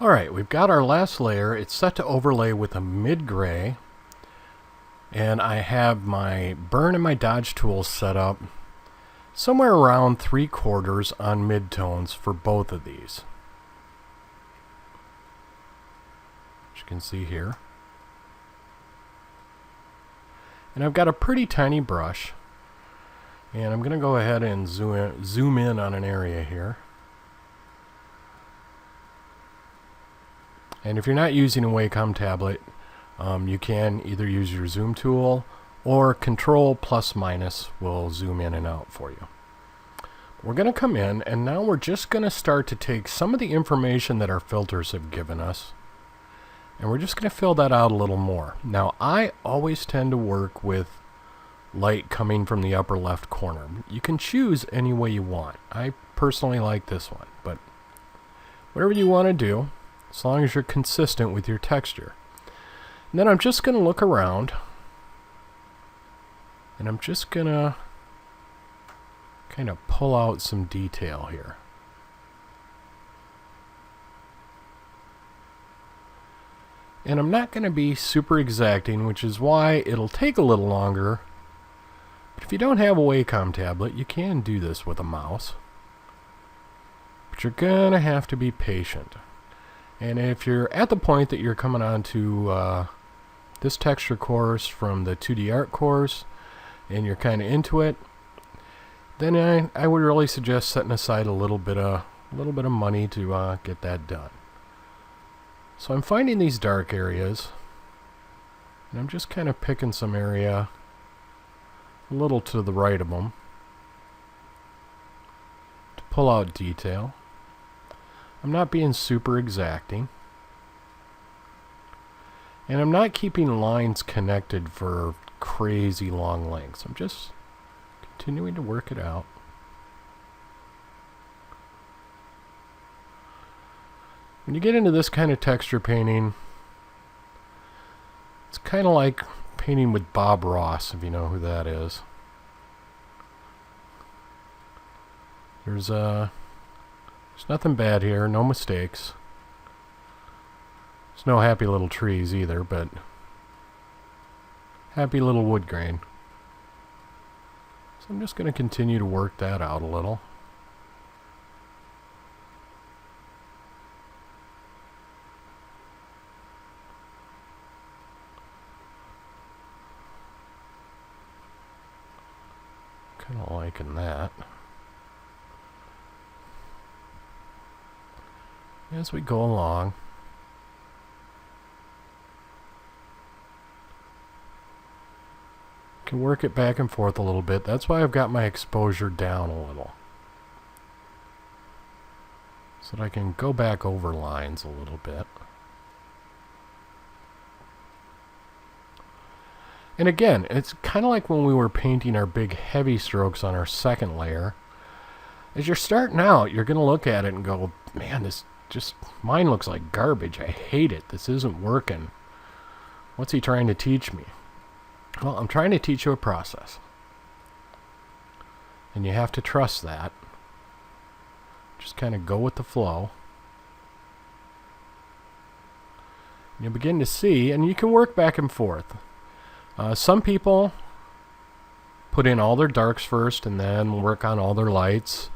Alright, we've got our last layer. It's set to overlay with a mid-gray. And I have my burn and my dodge tools set up somewhere around 3/4 on midtones for both of these. As you can see here. And I've got a pretty tiny brush. And I'm going to go ahead and zoom in on an area here. And if you're not using a Wacom tablet, you can either use your zoom tool or Control plus minus will zoom in and out for you. We're going to come in, and now we're just going to start to take some of the information that our filters have given us, and we're just going to fill that out a little more. Now, I always tend to work with light coming from the upper left corner. You can choose any way you want. I personally like this one, but whatever you want to do, as long as you're consistent with your texture. And then I'm just going to look around, and I'm just going to kind of pull out some detail here. And I'm not going to be super exacting, which is why it'll take a little longer. But if you don't have a Wacom tablet, you can do this with a mouse. But you're going to have to be patient. And if you're at the point that you're coming on to this texture course from the 2D art course, and you're kind of into it, then I would really suggest setting aside a little bit of money to get that done. So I'm finding these dark areas, and I'm just kind of picking some area a little to the right of them to pull out detail. I'm not being super exacting. And I'm not keeping lines connected for crazy long lengths. I'm just continuing to work it out. When you get into this kind of texture painting, it's kind of like painting with Bob Ross, if you know who that is. There's nothing bad here, no mistakes. There's no happy little trees either, but happy little wood grain. So I'm just going to continue to work that out a little. Kind of liking that. As we go along, can work it back and forth a little bit. That's why I've got my exposure down a little, so that I can go back over lines a little bit. And again, it's kind of like when we were painting our big heavy strokes on our second layer. As you're starting out, you're going to look at it and go, man, mine looks like garbage. I hate it. This isn't working. What's he trying to teach me? Well, I'm trying to teach you a process. And you have to trust that. Just kind of go with the flow. You'll begin to see, and you can work back and forth. Some people put in all their darks first and then work on all their lights.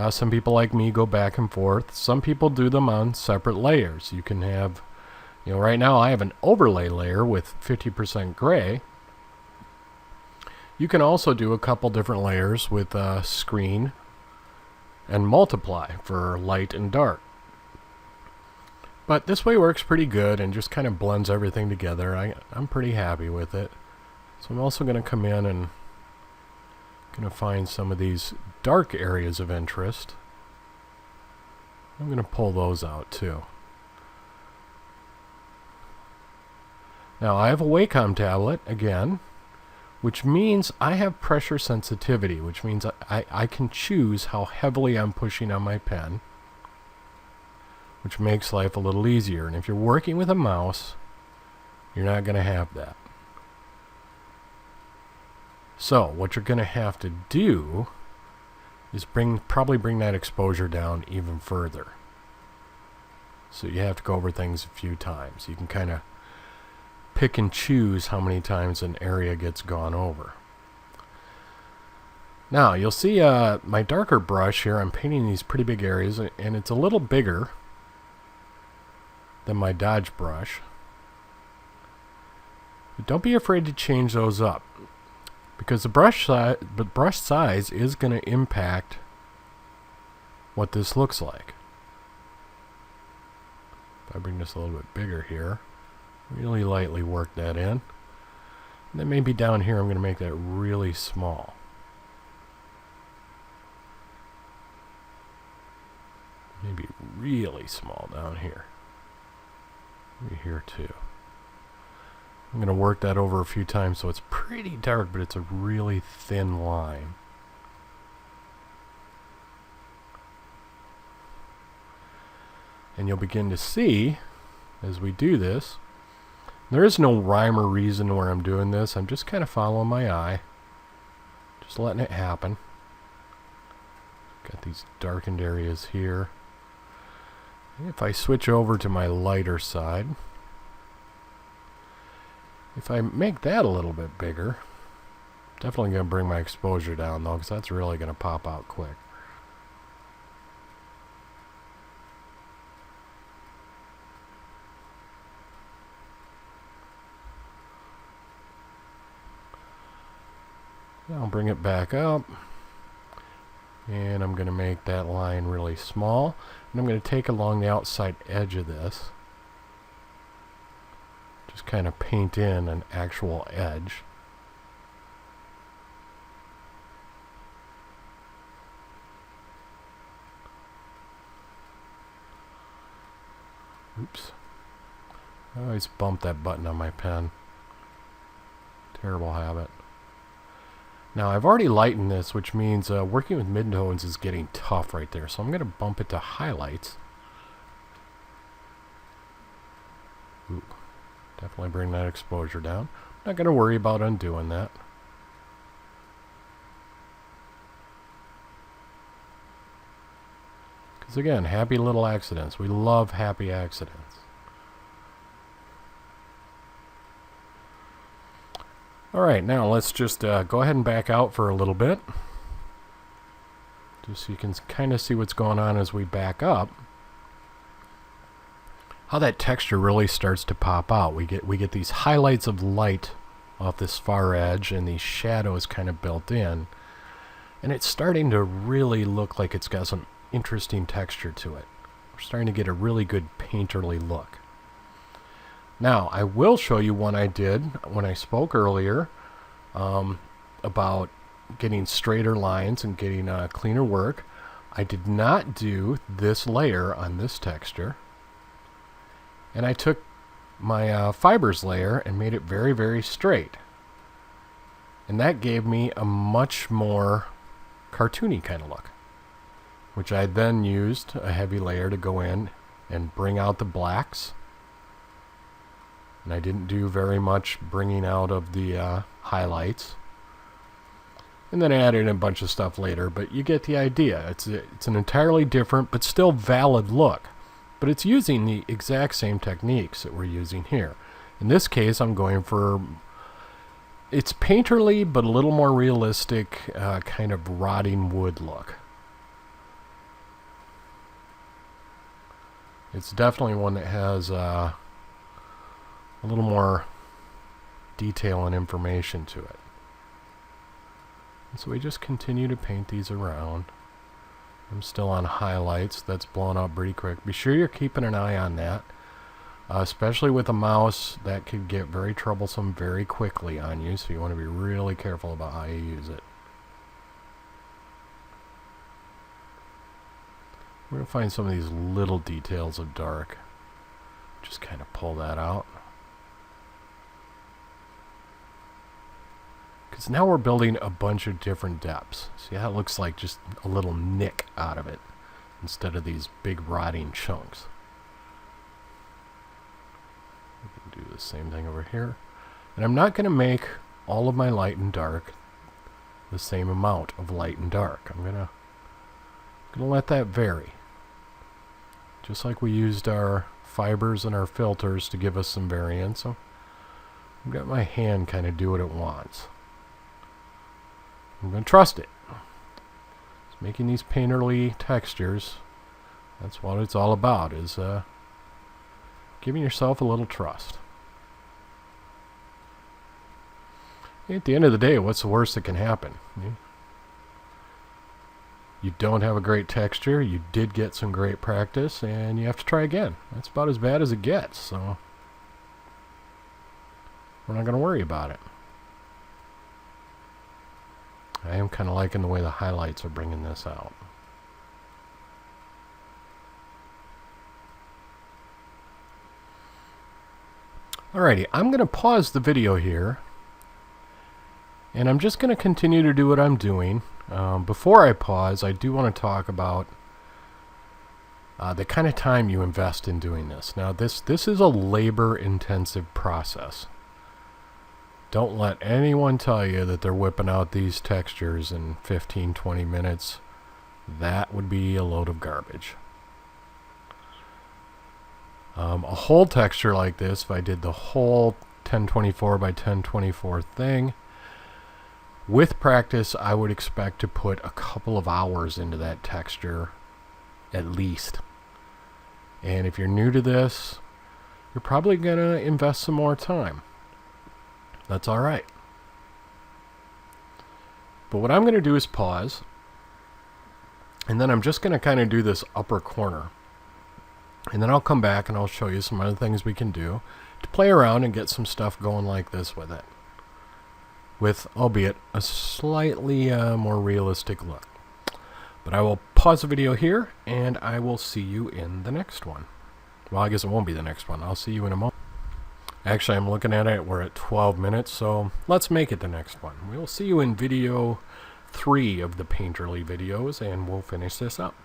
Some people like me go back and forth. Some people do them on separate layers. You can have, right now I have an overlay layer with 50% gray. You can also do a couple different layers with screen and multiply for light and dark. But this way works pretty good and just kind of blends everything together. I'm pretty happy with it. So I'm also going to come in and going to find some of these dark areas of interest. I'm going to pull those out too. Now I have a Wacom tablet again, which means I have pressure sensitivity, which means I can choose how heavily I'm pushing on my pen, which makes life a little easier. And if you're working with a mouse, you're not going to have that. So what you're going to have to do is probably bring that exposure down even further. So you have to go over things a few times. You can kind of pick and choose how many times an area gets gone over. Now you'll see my darker brush here, I'm painting these pretty big areas, and it's a little bigger than my Dodge brush. But don't be afraid to change those up, because the brush size is going to impact what this looks like. If I bring this a little bit bigger here, really lightly work that in. And then maybe down here I'm going to make that really small. Maybe really small down here. Maybe here too. I'm going to work that over a few times so it's pretty dark, but it's a really thin line. And you'll begin to see, as we do this, there is no rhyme or reason where I'm doing this. I'm just kind of following my eye. Just letting it happen. Got these darkened areas here. If I switch over to my lighter side, if I make that a little bit bigger, definitely going to bring my exposure down though, because that's really going to pop out quick. I'll bring it back up, and I'm going to make that line really small, and I'm going to take along the outside edge of this, just kind of paint in an actual edge. Oops. I always bump that button on my pen. Terrible habit. Now I've already lightened this, which means working with midtones is getting tough right there. So I'm going to bump it to highlights. Ooh, definitely bring that exposure down. Not going to worry about undoing that. Because again, happy little accidents. We love happy accidents. Alright, now let's just go ahead and back out for a little bit. Just so you can kind of see what's going on as we back up. How that texture really starts to pop out. We get these highlights of light off this far edge and these shadows kind of built in. And it's starting to really look like it's got some interesting texture to it. We're starting to get a really good painterly look. Now, I will show you one I did when I spoke earlier about getting straighter lines and getting cleaner work. I did not do this layer on this texture. And I took my fibers layer and made it very, very straight. And that gave me a much more cartoony kind of look, which I then used a heavy layer to go in and bring out the blacks. And I didn't do very much bringing out of the highlights. And then I added a bunch of stuff later, but you get the idea. It's an entirely different but still valid look. But it's using the exact same techniques that we're using here. In this case, I'm going for, it's painterly but a little more realistic kind of rotting wood look. It's definitely one that has a little more detail and information to it. And so we just continue to paint these around. I'm still on highlights. That's blown up pretty quick. Be sure you're keeping an eye on that. Especially with a mouse, that could get very troublesome very quickly on you, so you want to be really careful about how you use it. We're going to find some of these little details of dark. Just kind of pull that out. Because now we're building a bunch of different depths. See how it looks like just a little nick out of it instead of these big rotting chunks. We can do the same thing over here. And I'm not going to make all of my light and dark the same amount of light and dark. I'm going to let that vary. just like we used our fibers and our filters to give us some variance. So I've got my hand kind of do what it wants. I'm going to trust it. It's making these painterly textures. That's what it's all about, is giving yourself a little trust. At the end of the day, what's the worst that can happen? You don't have a great texture, you did get some great practice, and you have to try again. That's about as bad as it gets, so we're not going to worry about it. I am kind of liking the way the highlights are bringing this out. Alrighty, I'm going to pause the video here, and I'm just going to continue to do what I'm doing. Before I pause, I do want to talk about the kind of time you invest in doing this. Now, this is a labor-intensive process. Don't let anyone tell you that they're whipping out these textures in 15-20 minutes. That would be a load of garbage. A whole texture like this, if I did the whole 1024 by 1024 thing, with practice, I would expect to put a couple of hours into that texture, at least. And if you're new to this, you're probably going to invest some more time. That's all right. But what I'm going to do is pause, and then I'm just going to kind of do this upper corner. And then I'll come back and I'll show you some other things we can do to play around and get some stuff going like this with it. With, albeit, a slightly more realistic look. But I will pause the video here, and I will see you in the next one. Well, I guess it won't be the next one. I'll see you in a moment. Actually, I'm looking at it. We're at 12 minutes, so let's make it the next one. We'll see you in video 3 of the painterly videos, and we'll finish this up.